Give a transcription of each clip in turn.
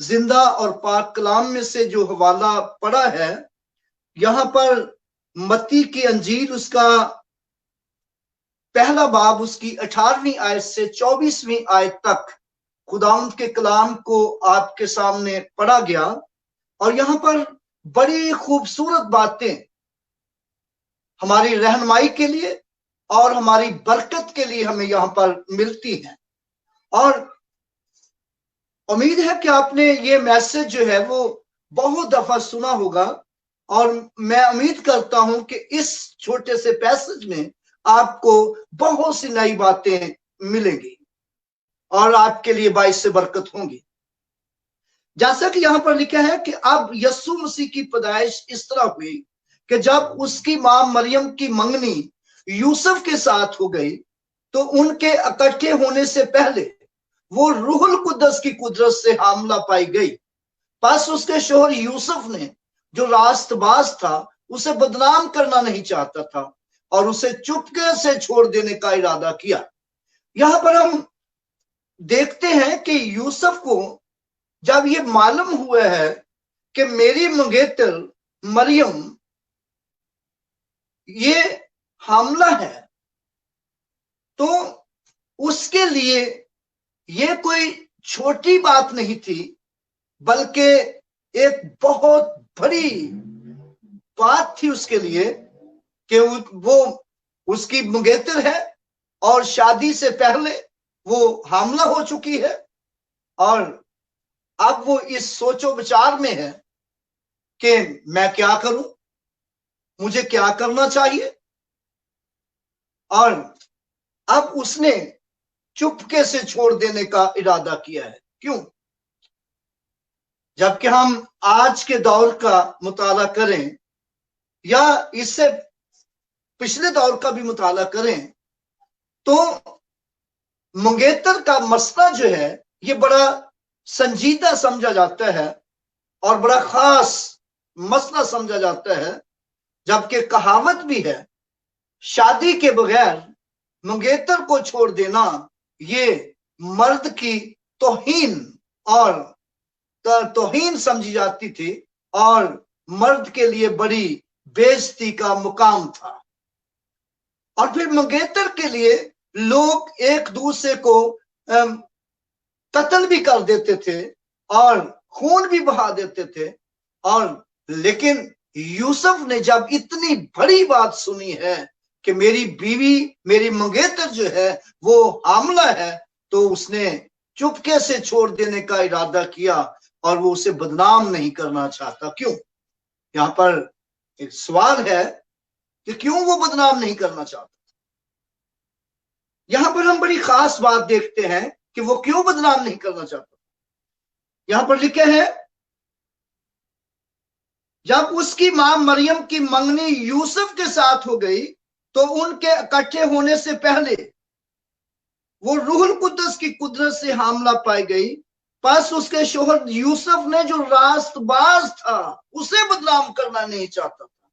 जिंदा और पाक कलाम में से जो हवाला पढ़ा है, यहाँ पर मत्ती की अंजील उसका पहला बाब उसकी 18वीं आयत से 24वीं आयत तक खुदावंद के कलाम को आपके सामने पढ़ा गया। और यहाँ पर बड़ी खूबसूरत बातें हमारी रहनुमाई के लिए और हमारी बरकत के लिए हमें यहाँ पर मिलती हैं। और उम्मीद है कि आपने ये मैसेज जो है वो बहुत दफा सुना होगा, और मैं उम्मीद करता हूं कि इस छोटे से पैसेज में आपको बहुत सी नई बातें मिलेंगी और आपके लिए बाइस से बरकत होंगी। जैसा कि यहां पर लिखा है कि अब यीशु मसीह की पैदाइश इस तरह हुई कि जब उसकी मां मरियम की मंगनी यूसुफ के साथ हो गई तो उनके इकट्ठे होने से पहले वो रूहुल कुद्दस की कुदरत से हामला पाई गई। बस उसके शोहर यूसुफ ने, जो रास्तबाज था, उसे बदनाम करना नहीं चाहता था और उसे चुपके से छोड़ देने का इरादा किया। यहां पर हम देखते हैं कि यूसुफ को जब ये मालूम हुआ है कि मेरी मंगेतर मरियम ये हामला है, तो उसके लिए ये कोई छोटी बात नहीं थी, बल्कि एक बहुत बड़ी बात थी उसके लिए कि वो उसकी मंगेतर है और शादी से पहले वो हामला हो चुकी है। और अब वो इस सोचो विचार में है कि मैं क्या करूं, मुझे क्या करना चाहिए। और अब उसने चुपके से छोड़ देने का इरादा किया है। क्यों? जबकि हम आज के दौर का मुताला करें या इससे पिछले दौर का भी मुताला करें तो मंगेतर का मसला जो है ये बड़ा संजीदा समझा जाता है और बड़ा खास मसला समझा जाता है। जबकि कहावत भी है, शादी के बगैर मंगेतर को छोड़ देना ये मर्द की तौहीन और तौहीन समझी जाती थी और मर्द के लिए बड़ी बेइज्जती का मुकाम था। और फिर मंगेतर के लिए लोग एक दूसरे को कत्ल भी कर देते थे और खून भी बहा देते थे। और लेकिन यूसुफ ने जब इतनी बड़ी बात सुनी है कि मेरी बीवी, मेरी मंगेतर जो है वो हामला है, तो उसने चुपके से छोड़ देने का इरादा किया और वो उसे बदनाम नहीं करना चाहता। क्यों? यहां पर एक सवाल है कि क्यों वो बदनाम नहीं करना चाहता। यहां पर हम बड़ी खास बात देखते हैं कि वो क्यों बदनाम नहीं करना चाहता। यहां पर लिखे हैं, जब उसकी मां मरियम की मंगनी यूसुफ के साथ हो गई तो उनके इकट्ठे होने से पहले वो रूहुल कुद्दस की कुदरत से हामला पाई गई। बस उसके शोहर यूसुफ ने, जो रास्तबाज था, उसे बदनाम करना नहीं चाहता था।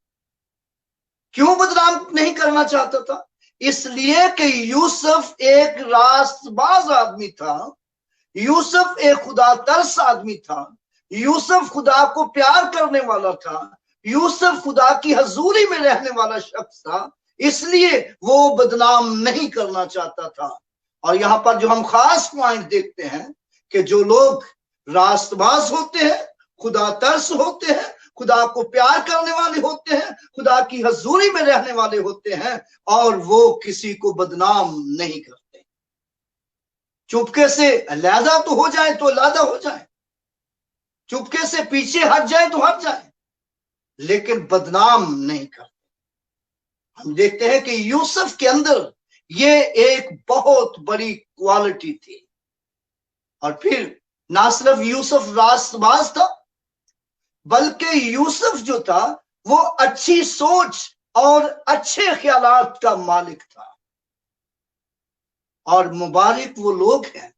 क्यों बदनाम नहीं करना चाहता था? इसलिए कि यूसुफ एक रास्तबाज आदमी था, यूसुफ एक खुदा तरस आदमी था, यूसुफ खुदा को प्यार करने वाला था, यूसुफ खुदा की हजूरी में रहने वाला शख्स था, इसलिए वो बदनाम नहीं करना चाहता था। और यहां पर जो हम खास पॉइंट देखते हैं कि जो लोग रास्तबाज होते हैं, खुदा तरस होते हैं, खुदा को प्यार करने वाले होते हैं, खुदा की हजूरी में रहने वाले होते हैं, और वो किसी को बदनाम नहीं करते। चुपके से अलहदा तो हो जाए तो अलहदा हो जाए, चुपके से पीछे हट जाए तो हट जाए, लेकिन बदनाम नहीं करते। हम देखते हैं कि यूसुफ के अंदर ये एक बहुत बड़ी क्वालिटी थी। और फिर ना सिर्फ यूसुफ रास्तबाज था, बल्कि यूसुफ जो था वो अच्छी सोच और अच्छे ख्यालात का मालिक था। और मुबारक वो लोग हैं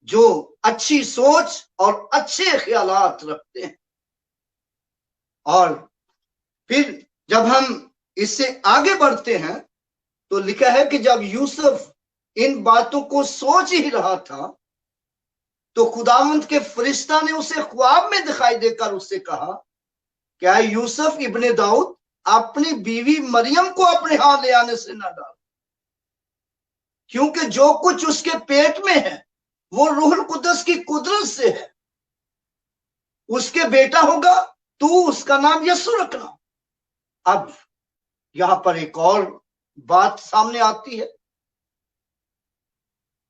जो अच्छी सोच और अच्छे ख्यालात रखते हैं। और फिर जब हम इससे आगे बढ़ते हैं तो लिखा है कि जब यूसुफ इन बातों को सोच ही रहा था तो खुदावंद के फरिश्ता ने उसे ख्वाब में दिखाई देकर उससे कहा, क्या यूसुफ इब्ने दाऊद अपनी बीवी मरियम को अपने हाथ ले आने से न डाल, क्योंकि जो कुछ उसके पेट में है वो रूहुल कुद्दस की कुदरत से है। उसके बेटा होगा, तू उसका नाम यीशु रखना। अब यहां पर एक और बात सामने आती है।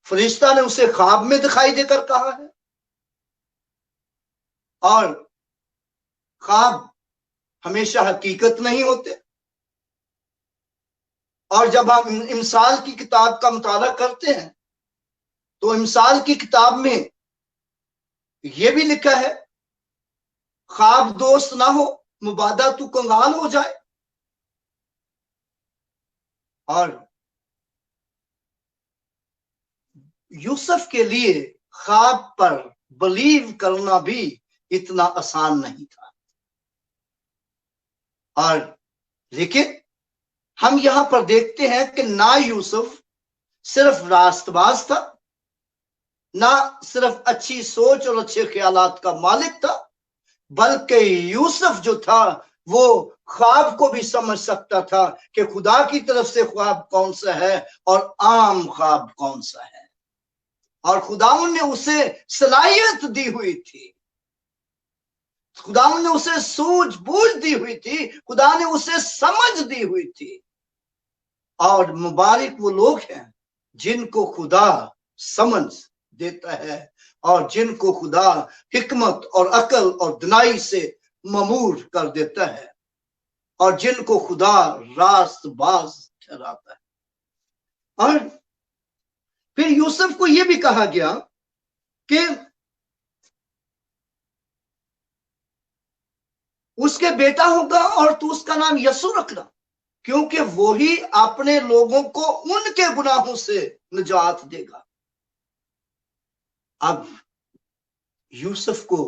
फरिश्ता ने उसे ख्वाब में दिखाई देकर कहा है, और ख्वाब हमेशा हकीकत नहीं होते। और जब हम इमसाल की किताब का मुताला करते हैं तो इमसाल की किताब में यह भी लिखा है, ख्वाब दोस्त ना हो मुबादा तू कंगाल हो जाए। और यूसुफ के लिए ख्वाब पर बिलीव करना भी इतना आसान नहीं था। और लेकिन हम यहां पर देखते हैं कि ना यूसुफ सिर्फ रास्तबाज था, ना सिर्फ अच्छी सोच और अच्छे ख्यालात का मालिक था, बल्कि यूसुफ जो था वो ख्वाब को भी समझ सकता था कि खुदा की तरफ से ख्वाब कौन सा है और आम ख्वाब कौन सा है। और खुदावन ने उसे सलाहियत दी हुई थी, खुदावन ने उसे सूझबूझ दी हुई थी, खुदा ने उसे समझ दी हुई थी। और मुबारक वो लोग हैं जिनको खुदा समझ देता है और जिनको खुदा हिकमत और अकल और दनाई से ममूर कर देता है और जिनको खुदा रास्तबाज ठहराता है। और फिर यूसुफ को यह भी कहा गया कि उसके बेटा होगा और तू उसका नाम यीशु रखना, क्योंकि वो ही अपने लोगों को उनके गुनाहों से निजात देगा। अब यूसुफ को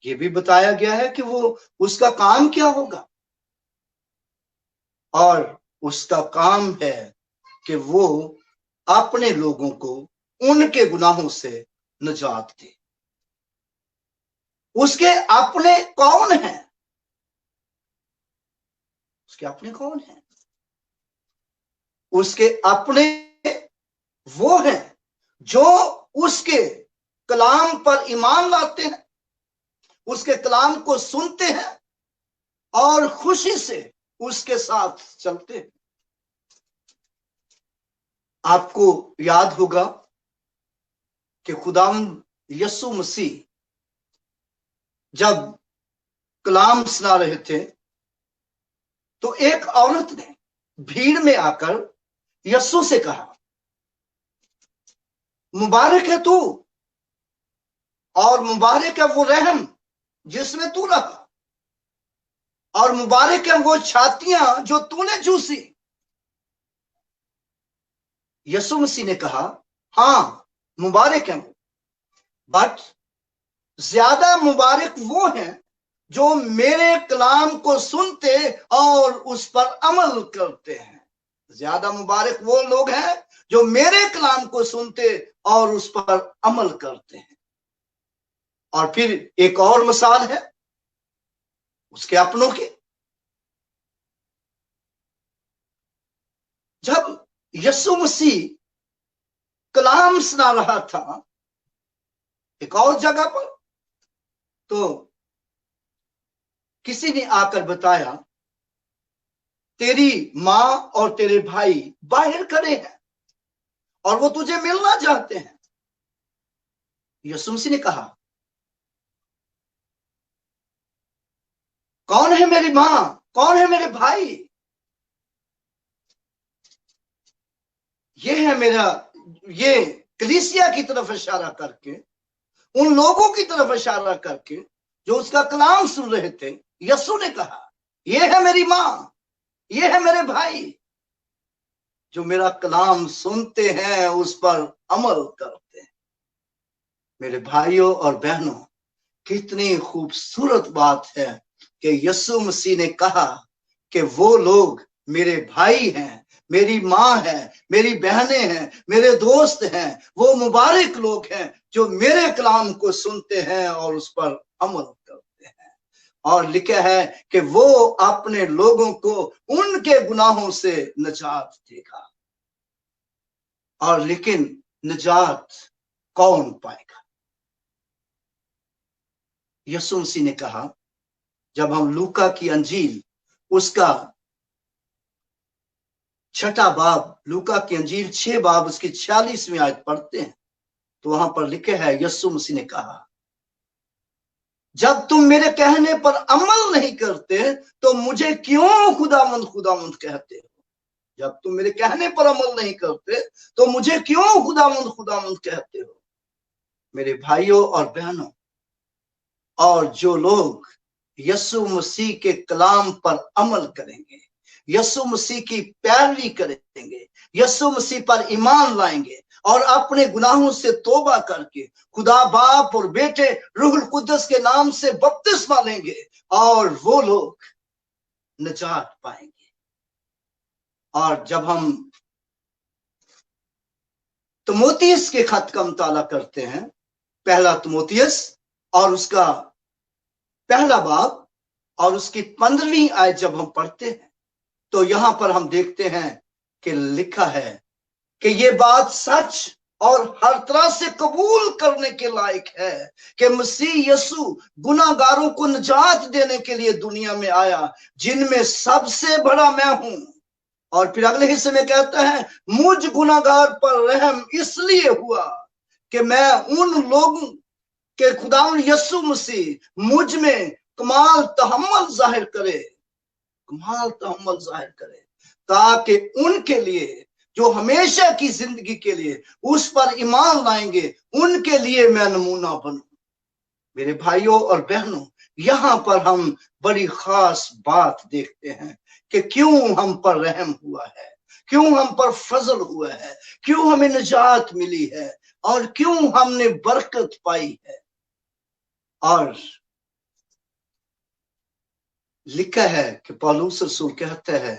यह भी बताया गया है कि वो उसका काम क्या होगा, और उसका काम है कि वो अपने लोगों को उनके गुनाहों से निजात दे। उसके अपने कौन हैं? उसके अपने कौन हैं? उसके अपने वो हैं जो उसके कलाम पर ईमान लाते हैं, उसके कलाम को सुनते हैं और खुशी से उसके साथ चलते हैं। आपको याद होगा कि खुदावंद यीशु मसीह जब कलाम सुना रहे थे तो एक औरत ने भीड़ में आकर यीशु से कहा, मुबारक है तू और मुबारक है वो रहम जिसमें तू रहा, और मुबारक है वो छातियां जो तूने चूसी। यीशु मसीह ने कहा, हाँ मुबारक है, बट ज्यादा मुबारक वो हैं जो मेरे कलाम को सुनते और उस पर अमल करते हैं। ज्यादा मुबारक वो लोग हैं जो मेरे कलाम को सुनते और उस पर अमल करते हैं। और फिर एक और मिसाल है उसके अपनों की। जब यीशु मसीह कलाम सुना रहा था एक और जगह पर, तो किसी ने आकर बताया, तेरी मां और तेरे भाई बाहर खड़े हैं और वो तुझे मिलना चाहते हैं। यीशु मसीह ने कहा, कौन है मेरी मां, कौन है मेरे भाई? ये है मेरा, ये कलीसिया की तरफ इशारा करके, उन लोगों की तरफ इशारा करके जो उसका कलाम सुन रहे थे। यीशु ने कहा, ये है मेरी मां, ये है मेरे भाई जो मेरा कलाम सुनते हैं उस पर अमल करते हैं। मेरे भाइयों और बहनों, कितनी खूबसूरत बात है कि यीशु मसीह ने कहा कि वो लोग मेरे भाई हैं میری ماں ہے، میری بہنیں ہیں، میرے دوست ہیں، وہ مبارک لوگ ہیں جو میرے کلام کو سنتے ہیں اور اس پر عمل کرتے ہیں۔ اور لکھا ہے کہ وہ اپنے لوگوں کو ان کے گناہوں سے نجات دے گا۔ اور لیکن نجات کون پائے گا؟ یسوع مسیح نے کہا، جب ہم لوکا کی انجیل اس کا 6 باب، لوکا کی انجیل 6 باب اس کی 46ویں آیت پڑھتے ہیں تو وہاں پر لکھا ہے، یسوع مسیح نے کہا، جب تم میرے کہنے پر عمل نہیں کرتے تو مجھے کیوں خداوند خداوند کہتے ہو؟ جب تم میرے کہنے پر عمل نہیں کرتے تو مجھے کیوں خداوند خداوند کہتے ہو؟ میرے بھائیوں اور بہنوں، اور جو لوگ یسوع مسیح کے کلام پر عمل کریں گے، یسوع مسیح کی پیروی کریں گے، یسوع مسیح پر ایمان لائیں گے اور اپنے گناہوں سے توبہ کر کے خدا باپ اور بیٹے روح القدس کے نام سے بپتسمہ لیں گے، اور وہ لوگ نجات پائیں گے۔ اور جب ہم تموتیس کے خط کا مطالعہ کرتے ہیں، پہلا تموتیس اور اس کا 1 باب اور اس کی 15ویں آیت جب ہم پڑھتے ہیں تو یہاں پر ہم دیکھتے ہیں کہ لکھا ہے کہ یہ بات سچ اور ہر طرح سے قبول کرنے کے لائق ہے کہ مسیح یسوع گناہ گاروں کو نجات دینے کے لیے دنیا میں آیا، جن میں سب سے بڑا میں ہوں۔ اور پھر اگلے حصے میں کہتا ہے، مجھ گناہ گار پر رحم اس لیے ہوا کہ میں ان لوگوں کہ خداوند یسوع مسیح مجھ میں کمال تحمل ظاہر کرے، کمال تحمل ظاہر کرے، تاکہ ان کے لیے جو ہمیشہ کی زندگی کے لیے اس پر ایمان لائیں گے، ان کے لیے میں نمونہ بنوں۔ میرے بھائیوں اور بہنوں، یہاں پر ہم بڑی خاص بات دیکھتے ہیں کہ کیوں ہم پر رحم ہوا ہے، کیوں ہم پر فضل ہوا ہے، کیوں ہمیں نجات ملی ہے، اور کیوں ہم نے برکت پائی ہے۔ اور لکھا ہے کہ پولس رسول کہتا ہے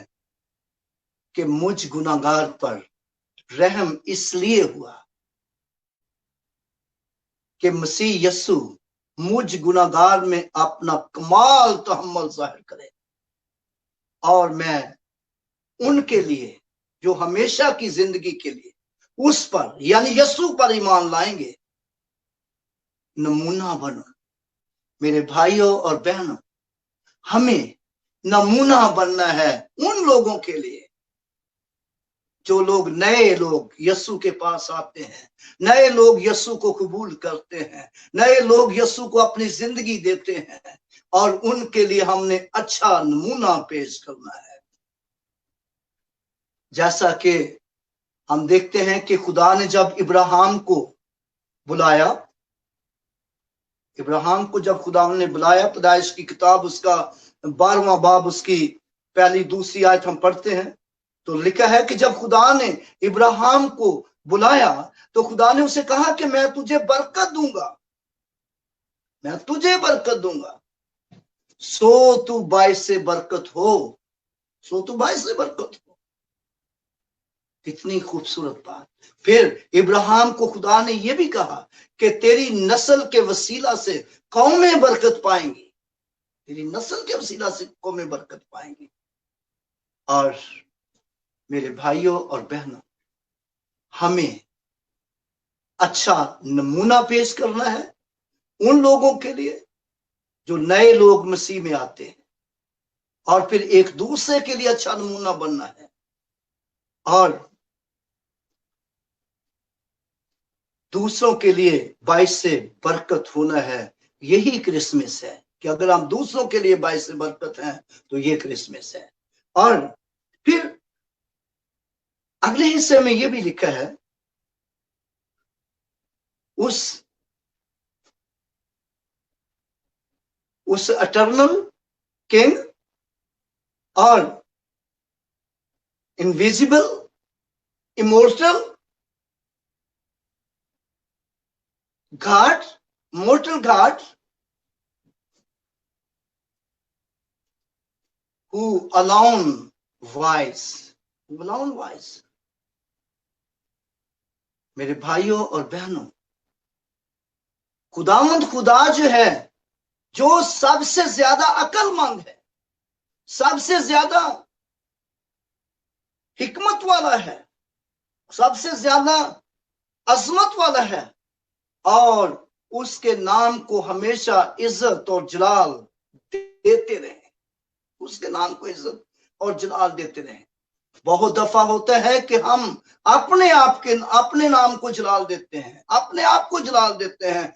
کہ مجھ گناہگار پر رحم اس لیے ہوا کہ مسیح یسوع مجھ گناہگار میں اپنا کمال تحمل ظاہر کرے، اور میں ان کے لیے جو ہمیشہ کی زندگی کے لیے اس پر یعنی یسوع پر ایمان لائیں گے نمونہ بنوں۔ میرے بھائیوں اور بہنوں، ہمیں نمونہ بننا ہے ان لوگوں کے لیے جو لوگ نئے لوگ یسوع کے پاس آتے ہیں، نئے لوگ یسوع کو قبول کرتے ہیں، نئے لوگ یسوع کو اپنی زندگی دیتے ہیں، اور ان کے لیے ہم نے اچھا نمونہ پیش کرنا ہے۔ جیسا کہ ہم دیکھتے ہیں کہ خدا نے جب ابراہیم کو بلایا، ابراہیم کو جب خدا نے بلایا، پیدائش کی کتاب اس کا 12واں باب اس کی پہلی دوسری آیت ہم پڑھتے ہیں تو لکھا ہے کہ جب خدا نے ابراہیم کو بلایا تو خدا نے اسے کہا کہ میں تجھے برکت دوں گا، میں تجھے برکت دوں گا، سو تو باعث سے برکت ہو، سو تو باعث سے برکت ہو۔ کتنی خوبصورت بات۔ پھر ابراہیم کو خدا نے یہ بھی کہا کہ تیری نسل کے وسیلہ سے قومیں برکت پائیں گی، تیری نسل کے وسیلہ سے قومیں برکت پائیں گی۔ اور میرے بھائیوں اور بہنوں، ہمیں اچھا نمونہ پیش کرنا ہے ان لوگوں کے لیے جو نئے لوگ مسیح میں آتے ہیں، اور پھر ایک دوسرے کے لیے اچھا نمونہ بننا ہے، اور دوسروں کے لیے باعث سے برکت ہونا ہے۔ یہی کرسمس ہے کہ اگر ہم دوسروں کے لیے باعث سے برکت ہیں تو یہ کرسمس ہے۔ اور پھر اگلے حصے میں یہ بھی لکھا ہے، اس اٹرنل کنگ اور invisible immortal God, mortal God, who alone wise बुलाउन वाइज। मेरे भाइयों और बहनों, खुदावंद खुदा जो है, जो सबसे ज्यादा अक्लमंद है, सबसे ज्यादा हिकमत वाला है, सबसे ज्यादा अजमत वाला है, और उसके नाम को हमेशा इज्जत और जलाल देते रहे, उसके नाम को इज्जत और जलाल देते रहे। बहुत दफा होता है कि हम अपने नाम को जलाल देते हैं, अपने आप को जलाल देते हैं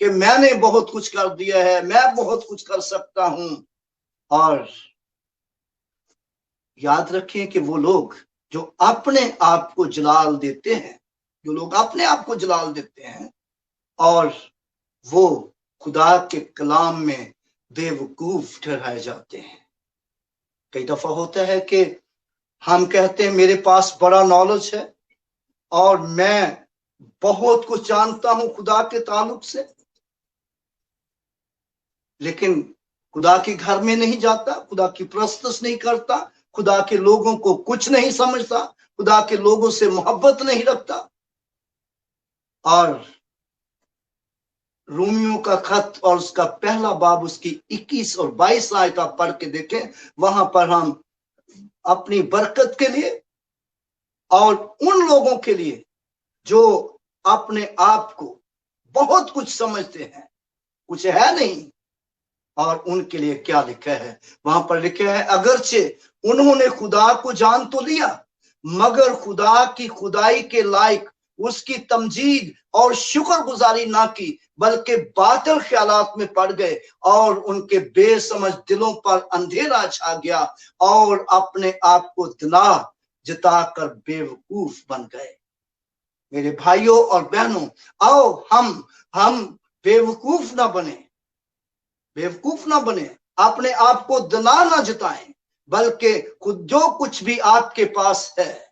कि मैंने बहुत कुछ कर दिया है, मैं बहुत कुछ कर सकता हूं। और याद रखिए कि वो लोग जो अपने आप को जलाल देते हैं, जो लोग अपने आप को जलाल देते हैं और वो खुदा के कलाम में बेवकूफ ठहराए जाते हैं। कई दफा होता है कि हम कहते हैं मेरे पास बड़ा नॉलेज है और मैं बहुत कुछ जानता हूं खुदा के ताल्लुक से, लेकिन खुदा के घर में नहीं जाता, खुदा की प्रस्तुत नहीं करता, खुदा के लोगों को कुछ नहीं समझता, खुदा के लोगों से मोहब्बत नहीं रखता। और रोमियो का खत और उसका पहला बाब, उसकी 21 और 22 आयत आप पढ़ के देखें, वहां पर हम अपनी बरकत के लिए और उन लोगों के लिए जो अपने आप को बहुत कुछ समझते हैं, कुछ है नहीं, और उनके लिए क्या लिखा है, वहां पर लिखा है, अगरचे उन्होंने खुदा को जान तो लिया, मगर खुदा की खुदाई के लायक उसकी तमजीद और शुक्रगुजारी ना की, बल्कि बातिल ख्यालात में पड़ गए और उनके बेसमझ दिलों पर अंधेरा छा गया और अपने आप को दिना जताकर बेवकूफ बन गए। मेरे भाइयों और बहनों, आओ हम बेवकूफ ना बने, बेवकूफ ना बने, अपने आप को दिना ना जताएं, बल्कि खुद जो कुछ भी आपके पास है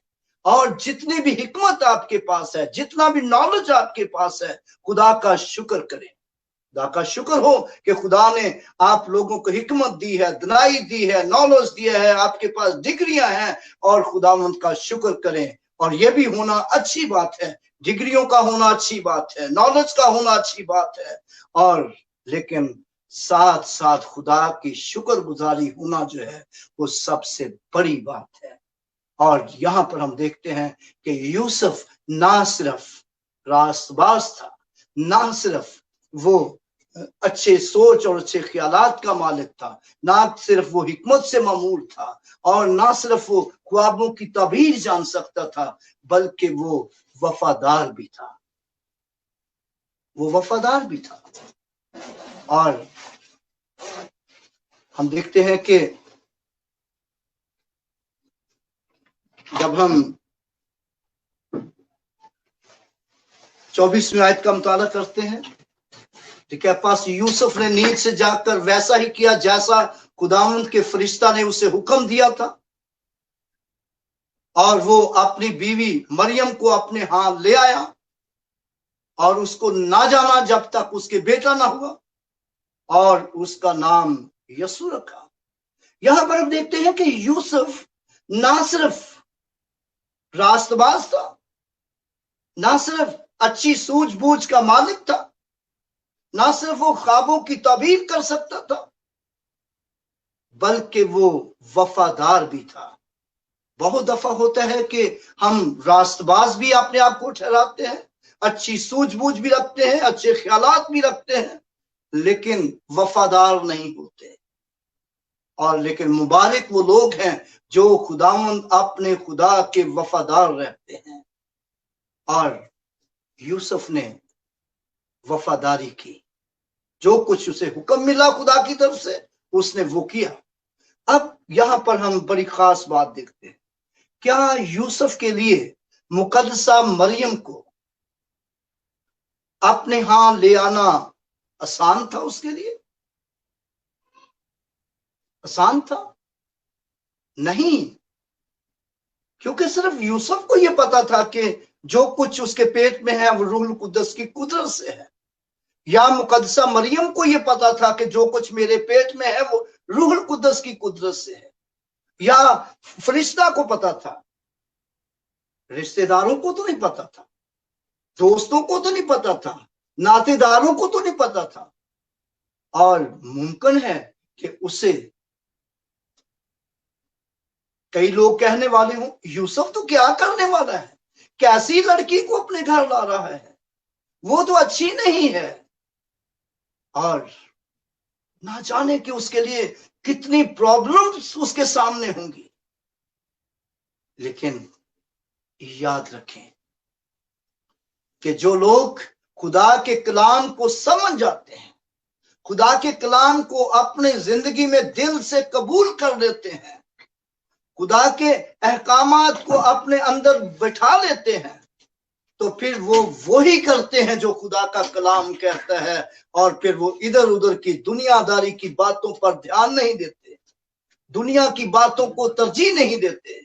और जितनी भी हिकमत आपके पास है, जितना भी नॉलेज आपके पास है, खुदा का शुक्र करें। खुदा का शुक्र हो कि खुदा ने आप लोगों को हिकमत दी है, दिनाई दी है, नॉलेज दिया है, आपके पास डिग्रियां हैं, और खुदावंद का शुक्र करें। और यह भी होना अच्छी बात है, डिग्रियों का होना अच्छी बात है, नॉलेज का होना अच्छी बात है, और लेकिन साथ साथ खुदा की शुक्रगुजारी होना जो है वो सबसे बड़ी बात है। और यहां पर हम देखते हैं कि यूसुफ ना सिर्फ रास्तबाज था, ना सिर्फ वो अच्छे सोच और अच्छे ख्यालात का मालिक था, ना सिर्फ वो हिकमत से मामूर था, और ना सिर्फ वो ख्वाबों की ताबीर जान सकता था, बल्कि वो वफादार भी था, वो वफादार भी था। और हम देखते हैं कि जब हम 24वीं आयत का मुताला करते हैं, ठीक है, पास यूसुफ ने नींद से जाकर वैसा ही किया जैसा खुदावंद के फरिश्ता ने उसे हुक्म दिया था, और वो अपनी बीवी मरियम को अपने हाथ ले आया और उसको ना जाना जब तक उसके बेटा ना हुआ, और उसका नाम यसू रखा। यहां पर हम देखते हैं कि यूसुफ ना सिर्फ रास्तबाज था, ना सिर्फ अच्छी सूझबूझ का मालिक था, ना सिर्फ वो ख्वाबों की ताबीर कर सकता था, बल्कि वो वफादार भी था। बहुत दफा होता है कि हम रास्तबाज भी अपने आप को ठहराते हैं, अच्छी सूझबूझ भी रखते हैं, अच्छे ख्यालात भी रखते हैं, लेकिन वफादार नहीं होते। और लेकिन मुबारक वो लोग हैं जो खुदावंद अपने खुदा के वफादार रहते हैं। और यूसुफ ने वफादारी की, जो कुछ उसे हुक्म मिला खुदा की तरफ से उसने वो किया। अब यहां पर हम बड़ी खास बात देखते हैं, क्या यूसुफ के लिए मुकद्दसा मरियम को अपने यहां ले आना आसान था? उसके लिए आसान था? नहीं, क्योंकि सिर्फ यूसुफ को यह पता था कि जो कुछ उसके पेट में है वो रूहुल कुद्दस की कुदरत से है, या मुकद्दसा मरियम को यह पता था कि जो कुछ मेरे पेट में है वो रूहुल कुद्दस की कुदरत से है, या फरिश्ता को पता था रिश्तेदारों को तो नहीं पता था, दोस्तों को तो नहीं पता था, नातेदारों को तो नहीं पता था, और मुमकिन है कि उसे कई लोग कहने वाले हों, यूसुफ तो क्या करने वाला है, कैसी लड़की को अपने घर ला रहा है, वो तो अच्छी नहीं है, और ना जाने कि उसके लिए कितनी प्रॉब्लम्स उसके सामने होंगी। लेकिन याद रखें कि जो लोग खुदा के कलाम को समझ जाते हैं, खुदा के कलाम को अपने जिंदगी में दिल से कबूल कर लेते हैं, खुदा के अहकामात को अपने अंदर बैठा लेते हैं, तो फिर वो वही करते हैं जो खुदा का कलाम कहता है, और फिर वो इधर उधर की दुनियादारी की बातों पर ध्यान नहीं देते, दुनिया की बातों को तरजीह नहीं देते,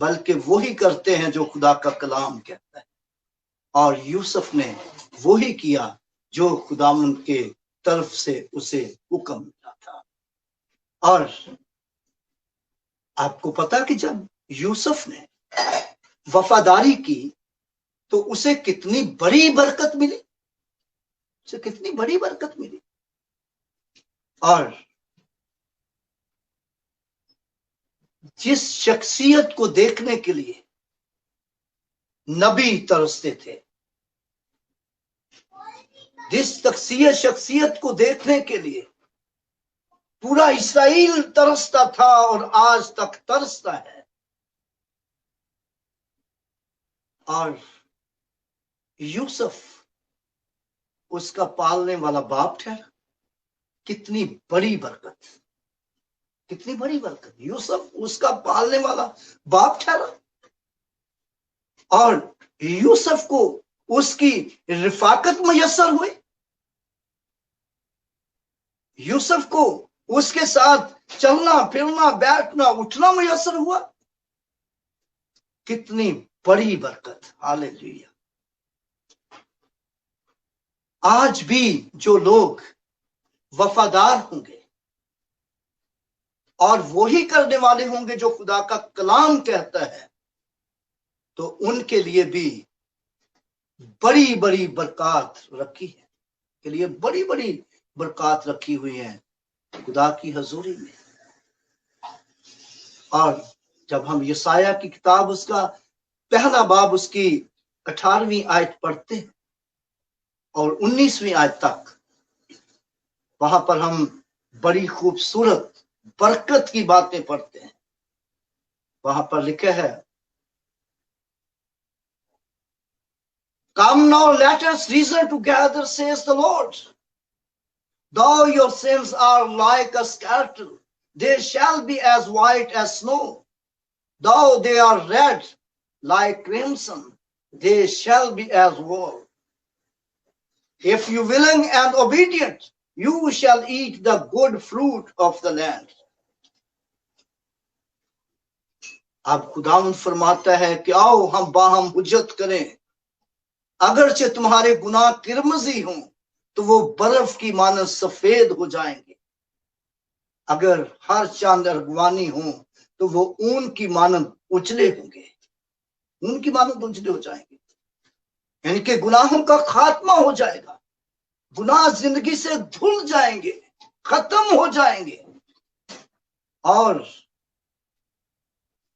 बल्कि वही करते हैं जो खुदा का कलाम कहता है। और यूसुफ ने वही किया जो खुदावंद के तरफ से उसे हुक्म मिला था। और आपको पता कि जब यूसुफ ने वफादारी की तो उसे कितनी बड़ी बरकत मिली, उसे कितनी बड़ी बरकत मिली। और जिस शख्सियत को देखने के लिए नबी तरसते थे, जिस शख्सियत को देखने के लिए पूरा इस्राएल तरसता था और आज तक तरसता है, और यूसुफ उसका पालने वाला बाप ठहरा। कितनी बड़ी बरकत, कितनी बड़ी बरकत। यूसुफ उसका पालने वाला बाप ठहरा, और यूसुफ को उसकी रिफाकत मुयस्सर हुई, यूसुफ को उसके साथ चलना फिरना बैठना उठना मुयस्सर हुआ। कितनी बड़ी बरकत। हालेलुया। आज भी जो लोग वफादार होंगे और वही करने वाले होंगे जो खुदा का कलाम कहता है, तो उनके लिए भी बड़ी बड़ी बरकत रखी है, के लिए बड़ी बड़ी बरकत रखी हुई है खुदा की हजूरी में। और जब हम यसाया की किताब उसका पहला बाब उसकी 18वीं आयत पढ़ते हैं और 19वीं आयत तक, वहां पर हम बड़ी खूबसूरत बरकत की बातें पढ़ते हैं। वहां पर लिखा है, Come now, let us reason together, says the Lord. Though your sins are like a scarlet, they shall be as white as snow. Though they are red like crimson, they shall be as wool. If you willing and obedient, you shall eat the good fruit of the land. अब खुदावंद फरमाता है कि आओ हम बाहम हुज्जत करें, अगरचे तुम्हारे गुनाह किरमजी हों तो वो बर्फ की मानद सफेद हो जाएंगे, अगर हर चांद अरगवानी हो तो वो ऊन की मानद उजले होंगे, ऊन की मानद उजले हो जाएंगे। इनके गुनाहों का खात्मा हो जाएगा, गुनाह जिंदगी से धुल जाएंगे, खत्म हो जाएंगे। और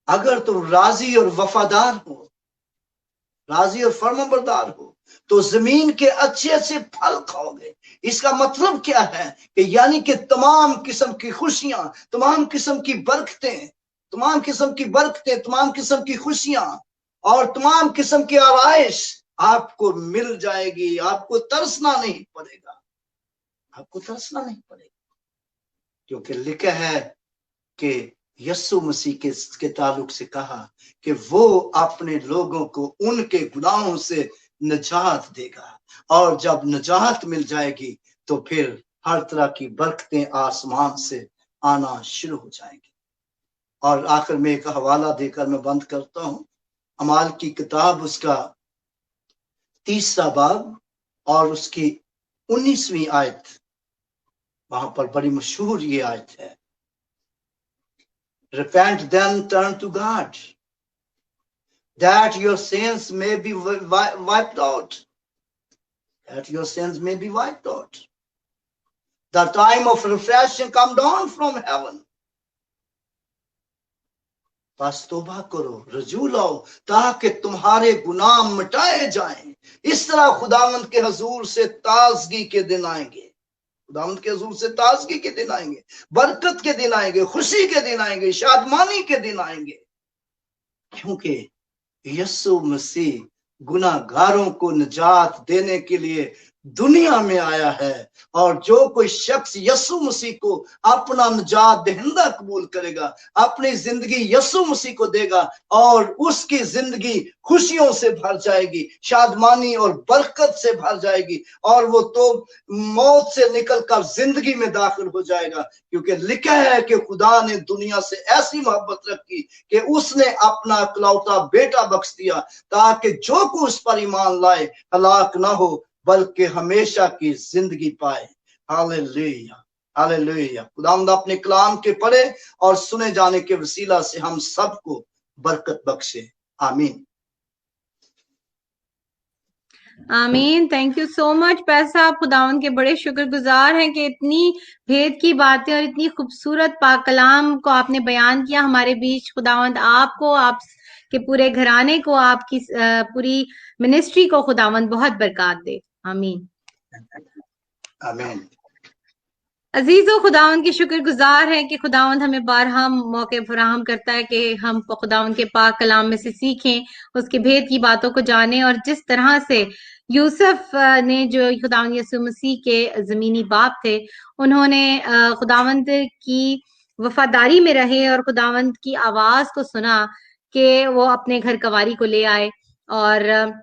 अगर तुम राजी और वफादार हो, राजी और फर्माबरदार हो, तो जमीन के अच्छे अच्छे फल खाओगे। इसका मतलब क्या है कि यानी कि तमाम किस्म की खुशियां, तमाम किस्म की बरकतें, तमाम किस्म की बरकतें, तमाम किस्म की खुशियां और तमाम किस्म की आराइश आपको मिल जाएगी। आपको तरसना नहीं पड़ेगा, आपको तरसना नहीं पड़ेगा, क्योंकि लिखा है कि यीशु मसीह के ताल्लुक से कहा कि वो अपने लोगों को उनके गुनाहों से निजात देगा, और जब निजात मिल जाएगी तो फिर हर तरह की बरकतें आसमान से आना शुरू हो जाएंगी। और आखिर में एक हवाला देकर मैं बंद करता हूं। अमाल की किताब उसका 3रा बाब और उसकी 19वीं आयत, वहां पर बड़ी मशहूर ये आयत है, Repent then, turn to God. that your sins may be wiped out. That your sins may be wiped out. The time of refreshing come down from heaven. बस तौबा करो, रजू लाओ, ताकि तुम्हारे गुनाह मिटाए जाएं। इस तरह खुदावंद के हजूर से ताजगी के दिन आएंगे, खुदावंद के हजूर से ताजगी के दिन आएंगे, बरकत के दिन आएंगे, खुशी के दिन आएंगे, शादमानी के दिन आएंगे, क्योंकि यीशु मसीह गुनाहगारों को निजात देने के लिए दुनिया में आया है। और जो कोई शख्स यीशु मसीह को अपना निजात दहिंदा कबूल करेगा, अपनी जिंदगी यीशु मसीह को देगा, और उसकी जिंदगी खुशियों से भर जाएगी, शादमानी और बरकत से भर जाएगी, और वो तो मौत से निकलकर जिंदगी में दाखिल हो जाएगा। क्योंकि लिखा है कि खुदा ने दुनिया से ऐसी मोहब्बत रखी कि उसने अपना इकलौता बेटा बख्श दिया, ताकि जो कोई उस पर ईमान लाए हलाक ना हो बल्कि हमेशा की जिंदगी पाए। Hallelujah, hallelujah. खुदावंद अपने कलाम के पढ़े और सुने जाने के वसीला से हम सबको बरकत बख्शे। आमीन, आमीन। थैंक यू सो मच पैर साहब, खुदावंद के बड़े शुक्रगुजार हैं कि इतनी भेद की बातें और इतनी खूबसूरत पाक कलाम को आपने बयान किया हमारे बीच। खुदावंद आपको, आप के पूरे घराने को, आपकी पूरी मिनिस्ट्री को खुदावंद बहुत बरकत दे। आमीन, आमीन। अजीजों, खुदावंद के शुक्रगुजार हैं कि खुदावंद हमें बारहा मौके फराहम करता है कि हम खुदावंद के पाक कलाम में से सीखें, उसके भेद की बातों को जानें। और जिस तरह से यूसुफ ने, जो खुदावंद यीशु मसीह के जमीनी बाप थे, उन्होंने खुदावंद की वफादारी में रहे और खुदावंद की आवाज को सुना कि वो अपने घर कवारी को ले आए, और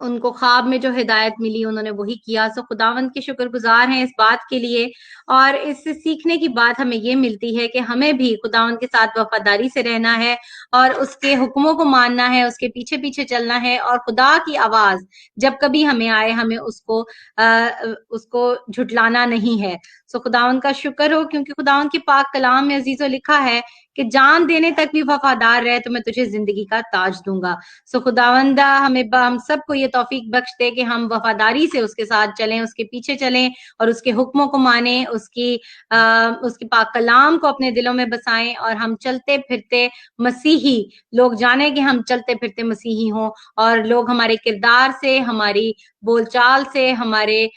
उनको ख्वाब में जो हिदायत मिली उन्होंने वही किया। सो खुदावंद के शुक्रगुजार हैं इस बात के लिए। और इससे सीखने की बात हमें ये मिलती है कि हमें भी खुदावंद के साथ वफादारी से रहना है और उसके हुक्मों को मानना है, उसके पीछे पीछे चलना है, और खुदा की आवाज जब कभी हमें आए हमें उसको झुटलाना नहीं है। सो खुदावंद का शुक्र हो, क्योंकि खुदावंद के पाक कलाम में अजीजों लिखा है कि जान देने तक भी वफादार रहे तो मैं तुझे जिंदगी का ताज दूंगा। सो खुदावंदा हम सबको ये तौफीक बख्श दे कि हम वफादारी से उसके साथ चलें, उसके पीछे चलें और उसके हुक्मों को मानें, उसके पाक कलाम को अपने दिलों में बसाएं, और हम चलते फिरते मसीही लोग जाने कि हम चलते फिरते मसीही हों, और लोग हमारे किरदार से, हमारी बोलचाल से, हमारे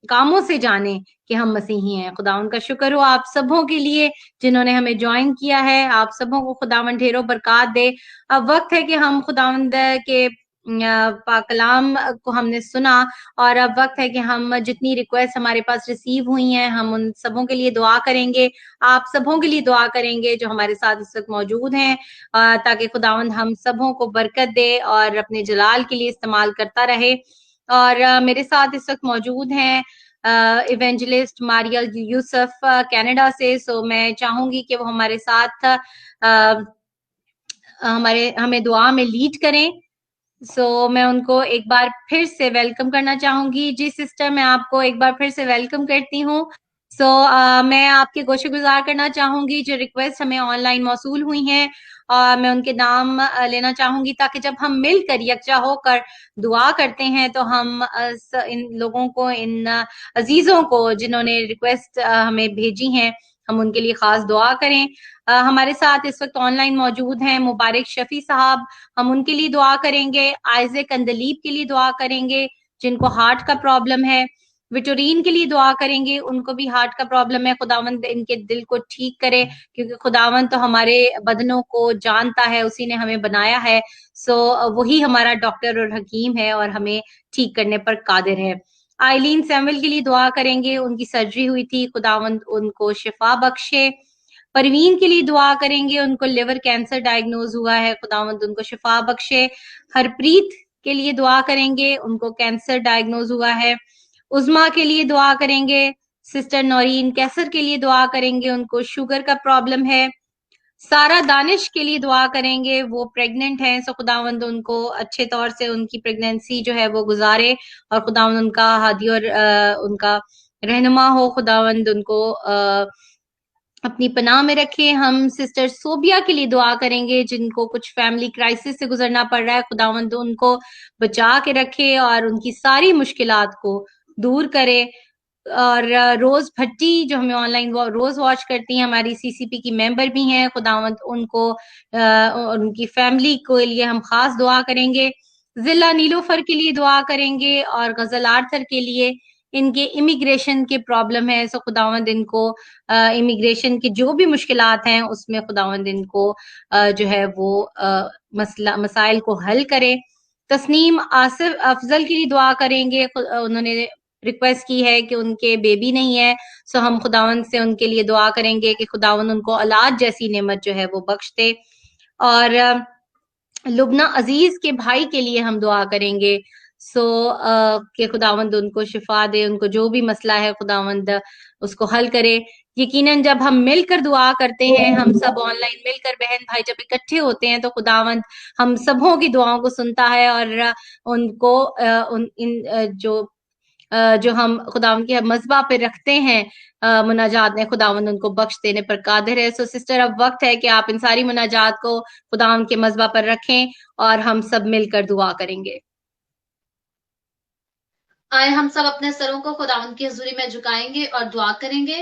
कामों से जाने कि हम मसीही हैं। खुदावंद का शुक्र हो आप सबों के लिए जिन्होंने हमें ज्वाइन किया है। आप सबों को खुदावंद ढेरों बरकत दे। अब वक्त है कि हम खुदावंद के पाक कलाम को हमने सुना, और अब वक्त है कि हम जितनी रिक्वेस्ट हमारे पास रिसीव हुई हैं हम उन सबों के लिए दुआ करेंगे। आप सबों के लिए दुआ करेंगे जो हमारे साथ इस वक्त मौजूद हैं, ताकि खुदावंद हम सबों को बरकत दे और अपने जलाल के लिए इस्तेमाल करता रहे। और मेरे साथ इस वक्त मौजूद हैं इवेंजलिस्ट मारियल यूसुफ कनाडा से। सो मैं चाहूंगी कि वो हमारे साथ हमें दुआ में लीड करें। सो मैं उनको एक बार फिर से वेलकम करना चाहूंगी। जी सिस्टर, मैं आपको एक बार फिर से वेलकम करती हूँ। सो मैं आपके गोशेगुजार करना चाहूंगी जो रिक्वेस्ट हमें ऑनलाइन मौसूल हुई हैं, और मैं उनके नाम लेना चाहूंगी, ताकि जब हम मिलकर यकजा होकर दुआ करते हैं तो हम इन लोगों को, इन अजीजों को जिन्होंने रिक्वेस्ट हमें भेजी हैं, हम उनके लिए खास दुआ करें। हमारे साथ इस वक्त ऑनलाइन मौजूद हैं मुबारक शफी साहब, हम उनके लिए दुआ करेंगे। आइज़ेक अंदलीब के लिए दुआ करेंगे जिनको हार्ट का प्रॉब्लम है। विटोरीन के लिए दुआ करेंगे, उनको भी हार्ट का प्रॉब्लम है। खुदावंद इनके दिल को ठीक करे, क्योंकि खुदावंद तो हमारे बदनों को जानता है, उसी ने हमें बनाया है। सो वही हमारा डॉक्टर और हकीम है और हमें ठीक करने पर कादिर है। आइलीन सैमुअल के लिए दुआ करेंगे, उनकी सर्जरी हुई थी, खुदावंद उनको शिफा बख्शे। परवीन के लिए दुआ करेंगे, उनको लिवर कैंसर डायग्नोज हुआ है, खुदावंद उनको शिफा बख्शे। हरप्रीत के लिए दुआ करेंगे, उनको कैंसर डायग्नोज हुआ है। उज़मा के लिए दुआ करेंगे। सिस्टर नौरीन कैसर के लिए दुआ करेंगे, उनको शुगर का प्रॉब्लम है। सारा दानिश के लिए दुआ करेंगे, वो प्रेग्नेंट हैं, सो खुदावंद उनको अच्छे तौर से उनकी प्रेगनेंसी जो है वो गुजारे, और खुदावंद उनका हादी और उनका रहनुमा हो। खुदावंद उनको अपनी पनाह में रखे। हम सिस्टर सोबिया के लिए दुआ करेंगे जिनको कुछ फैमिली क्राइसिस से गुजरना पड़ रहा है, खुदावंद उनको बचा के रखे और उनकी सारी मुश्किलात को दूर करे। और रोज भट्टी जो हमें ऑनलाइन रोज वॉच करती हैं, हमारी सीसीपी की मेंबर भी हैं, खुदावंद उनको उनकी फैमिली के लिए हम खास दुआ करेंगे। जिला नीलोफर के लिए दुआ करेंगे और गजल आर्थर के लिए। इनके इमिग्रेशन के प्रॉब्लम है, सो खुदावंद इनको इमिग्रेशन की जो भी मुश्किलात हैं उसमें खुदावंद इनको जो है वो मसाइल को हल करे। तस्नीम आसिफ अफजल के लिए दुआ करेंगे। उन्होंने रिक्वेस्ट की है कि उनके बेबी नहीं है, सो हम खुदावंद से उनके लिए दुआ करेंगे कि खुदावंद उनको औलाद जैसी नेमत जो है वो बख्श दे। और लुबना अजीज के भाई के लिए हम दुआ करेंगे कि खुदावंद उनको शिफा दे, उनको जो भी मसला है खुदावंद उसको हल करे। यकीनन जब हम मिलकर दुआ करते हैं, हम सब ऑनलाइन मिलकर बहन भाई जब इकट्ठे होते हैं, तो खुदावंद हम सबों की दुआओं को सुनता है और उनको जो हम खुदावंद के मज़बा पे रखते हैं मुनाजात में, खुदावंद उनको बख्श देने पर कादिर है। सो सिस्टर, अब वक्त है कि आप इन सारी मुनाजात को खुदावंद के मज़बा पर रखें और हम सब मिलकर दुआ करेंगे। आए हम सब अपने सरों को खुदावंद की हुजूरी में झुकाएंगे और दुआ करेंगे।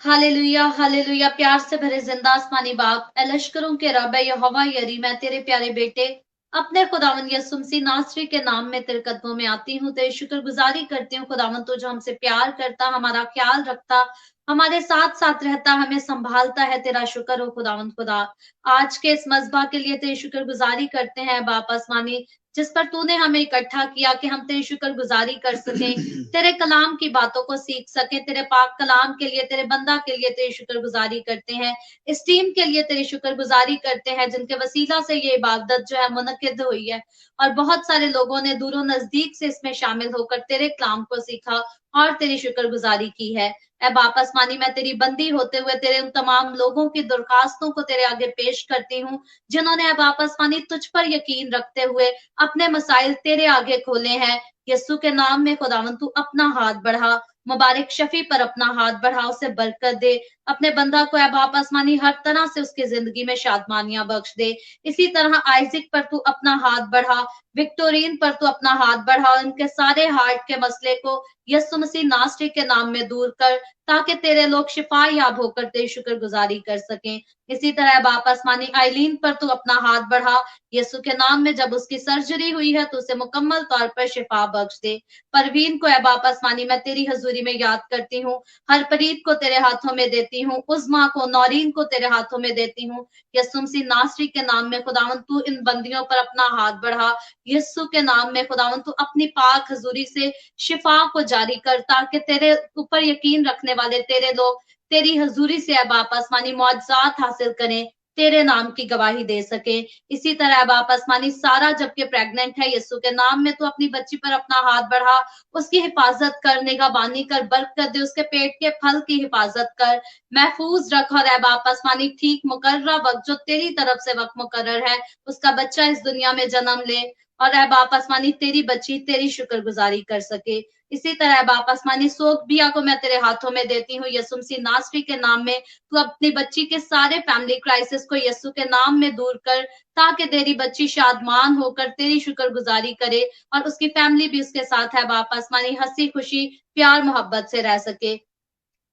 Hallelujah hallelujah. प्यार से भरे जिंदा आसमानी बाप, ए लश्करों के रब, यहोवा यरी, मैं तेरे प्यारे बेटे अपने खुदावंद यीशु मसीह नासरी के नाम में तेरे कदमों में आती हूँ। तेरी शुक्रगुजारी करती हूँ खुदावंद, तो जो हमसे प्यार करता, हमारा ख्याल रखता, हमारे साथ साथ रहता, हमें संभालता है। तेरा शुक्र हो खुदावंद खुदा। आज के इस मज़बा के लिए तेरी शुक्रगुजारी करते हैं बाप आसमानी, जिस पर तूने हमें इकट्ठा किया कि हम तेरी शुक्रगुजारी कर सकें, तेरे कलाम की बातों को सीख सकें। तेरे पाक कलाम के लिए, तेरे बंदा के लिए तेरी शुक्रगुजारी करते हैं। इस टीम के लिए तेरी शुक्रगुजारी करते हैं जिनके वसीला से ये इबादत जो है मुनक्किद हुई है, और बहुत सारे लोगों ने दूरों नजदीक से इसमें शामिल होकर तेरे कलाम को सीखा और तेरी शुक्रगुजारी की है। ऐ बाप आसमानी, मैं तेरी बंदी होते हुए तेरे उन तमाम लोगों की दरखास्तों को तेरे आगे पेश करती हूँ जिन्होंने ऐ बाप आसमानी तुझ पर यकीन रखते हुए अपने मसाइल तेरे आगे खोले हैं। यीशु के नाम में खुदावंद तू अपना हाथ बढ़ा, मुबारक शफी पर अपना हाथ बढ़ा, उसे बरकत दे। अपने बंदा को ऐ बाप आसमानी हर तरह से उसकी जिंदगी में शादमानियां बख्श दे। इसी तरह आइजिक पर तू अपना हाथ बढ़ा, विक्टोरिन पर तू अपना हाथ बढ़ा, उनके सारे हार्ट के मसले को यीशु मसीह नासरी के नाम में दूर कर, ताकि तेरे लोग शिफा याब होकर तेरी शुक्रगुजारी कर सकें। इसी तरह बाप आसमानी आइलीन पर तू अपना हाथ बढ़ा, यीशु के नाम में जब उसकी सर्जरी हुई है तो उसे मुकम्मल तौर पर शिफा बख्श दे। परवीन को ऐ बाप आसमानी मैं तेरी हजूरी में याद करती हूँ, हरप्रीत को तेरे हाथों में देती हूँ, उज़मा को, नौरीन को तेरे हाथों में देती हूँ। यीशु मसीह नासरी के नाम में खुदावंद तू इन बंदियों पर अपना हाथ बढ़ा। यीशु के नाम में खुदावंद तू अपनी पाक हजूरी से शिफा को जारी कर, ताकि तेरे ऊपर यकीन रखने वाले तेरे लोग तेरी हजूरी से ऐ बाप आसमानी मुआजिज़ात हासिल करें, तेरे नाम की गवाही दे सके। इसी तरह बाप आसमानी सारा जबकि प्रेग्नेंट है, यीशु के नाम में तो अपनी बच्ची पर अपना हाथ बढ़ा, उसकी हिफाजत कर, निगहबानी कर, बरकत दे, उसके पेट के फल की हिफाजत कर, महफूज रख। और ऐ बाप आसमानी ठीक मुकर्रर वक्त जो तेरी तरफ से वक्त मुकर्रर है, उसका बच्चा इस दुनिया में जन्म ले और ऐ बाप आसमानी तेरी बच्ची तेरी शुक्रगुजारी कर सके। इसी तरह बाप आसमानी सोबिया को मैं तेरे हाथों में देती हूँ, यीशु मसीह नासरी के नाम में तू अपनी बच्ची के सारे फैमिली क्राइसिस को यीशु के नाम में दूर कर, ताकि तेरी बच्ची शादमान होकर तेरी शुक्रगुजारी करे और उसकी फैमिली भी उसके साथ है बाप आसमानी हंसी खुशी प्यार मोहब्बत से रह सके।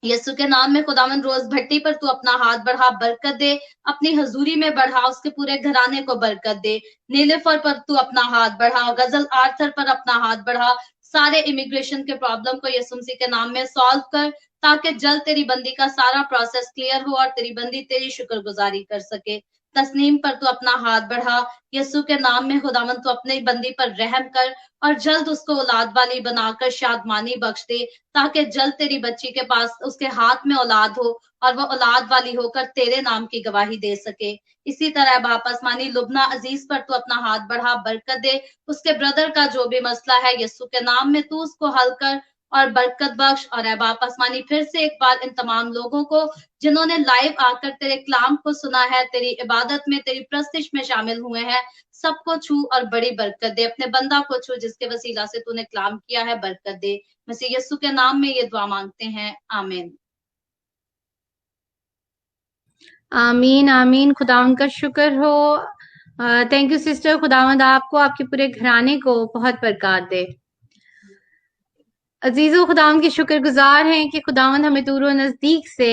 यीशु के नाम में खुदावंद रोज भट्टी पर तू अपना हाथ बढ़ा, बरकत दे, अपनी हजूरी में बढ़ा, उसके पूरे घराने को बरकत दे। नीलोफर पर तू अपना हाथ बढ़ा, गजल आर्थर पर अपना हाथ बढ़ा, सारे इमिग्रेशन के प्रॉब्लम को यीशु मसीह के नाम में सॉल्व कर, ताकि जल्द तेरी बंदी का सारा प्रोसेस क्लियर हो और तेरी बंदी तेरी शुक्रगुजारी कर सके। तस्नीम पर तू अपना हाथ बढ़ा, यीशु के नाम में खुदावंद तू अपनी बंदी पर रहम कर और जल्द उसको औलाद वाली बनाकर शादमानी बख्श दे, ताकि जल्द तेरी बच्ची के पास उसके हाथ में औलाद हो और वो औलाद वाली होकर तेरे नाम की गवाही दे सके। इसी तरह बाप आसमानी लुबना अजीज पर तू अपना हाथ बढ़ा, बरकत दे, उसके ब्रदर का जो भी मसला है यीशु के नाम में तू उसको हल कर और बरकत बख्श। और ऐ बाप आसमानी फिर से एक बार इन तमाम लोगों को जिन्होंने लाइव आकर तेरे कलाम को सुना है, तेरी इबादत में, तेरी प्रस्तिश में शामिल हुए हैं, सबको छू और बड़ी बरकत दे। अपने बंदा को छू जिसके वसीला से तूने कलाम किया है, बरकत दे। मसीह यीशु के नाम में ये दुआ मांगते हैं, आमीन। आमीन आमीन। खुदावंद का शुक्र हो। Thank you sister. खुदावंद आपको, आपके पूरे घराने को बहुत बरकत दे। अजीजों, खुदावंद के शुक्रगुजार हैं कि खुदावंद हमें दूर और नजदीक से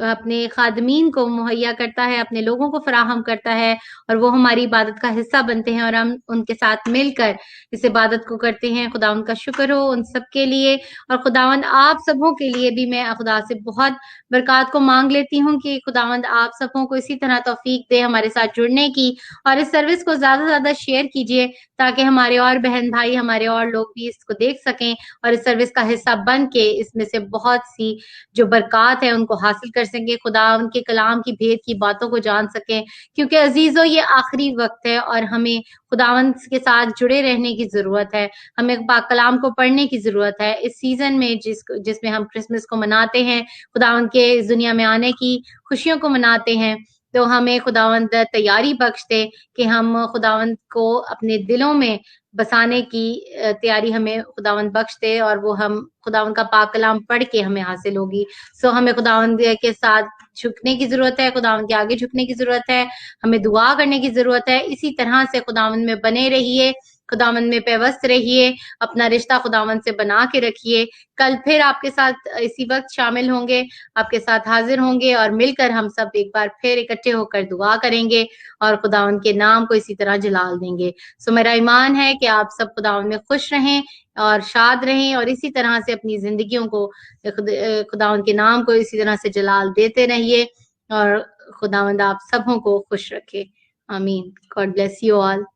अपने खादमीन को मुहैया करता है, अपने लोगों को फराहम करता है, और वो हमारी इबादत का हिस्सा बनते हैं और हम उनके साथ मिलकर इस इबादत को करते हैं। खुदावंद का शुक्र हो उन सब के लिए। और खुदावंद आप सबों के लिए भी मैं खुदा से बहुत बरकत को मांग लेती हूँ कि खुदावंद आप सबों को इसी तरह तौफीक दे हमारे साथ जुड़ने की, और इस सर्विस को ज्यादा से ज्यादा शेयर कीजिए ताकि हमारे और बहन भाई, हमारे और लोग भी इसको देख सकें और इस सर्विस का हिस्सा बन के इसमें से बहुत सी जो बरकत है उनको हासिल कर सकें। खुदा उनके कलाम की भेद की बातों को जान सकें, क्योंकि अजीजों ये आखिरी वक्त है और हमें खुदावंद के साथ जुड़े रहने की जरूरत है। हमें पाक कलाम को पढ़ने की जरूरत है इस सीजन में जिसमें हम क्रिसमस को मनाते हैं, खुदावंद के इस दुनिया में आने की खुशियों को मनाते हैं। तो हमें खुदावंद तैयारी बख्श दे कि हम खुदावंद को अपने दिलों में बसाने की तैयारी हमें खुदावंद बख्श दे, और वो हम खुदावंद का पाक कलाम पढ़ के हमें हासिल होगी। सो हमें खुदावंद के साथ झुकने की जरूरत है, खुदावंद के आगे झुकने की जरूरत है, हमें दुआ करने की जरूरत है। इसी तरह से खुदावंद में बने रहिए, खुदावंद में पेवस्त रहिए, अपना रिश्ता खुदावंद से बना के रखिए। कल फिर आपके साथ इसी वक्त शामिल होंगे, आपके साथ हाजिर होंगे, और मिलकर हम सब एक बार फिर इकट्ठे होकर दुआ करेंगे और खुदावंद के नाम को इसी तरह जलाल देंगे। सो मेरा ईमान है कि आप सब खुदावंद में खुश रहें और शाद रहें, और इसी तरह से अपनी जिंदगियों को खुदावंद के नाम को इसी तरह से जलाल देते रहिए, और खुदावंद आप सबों को खुश रखे। आमीन। God bless you all.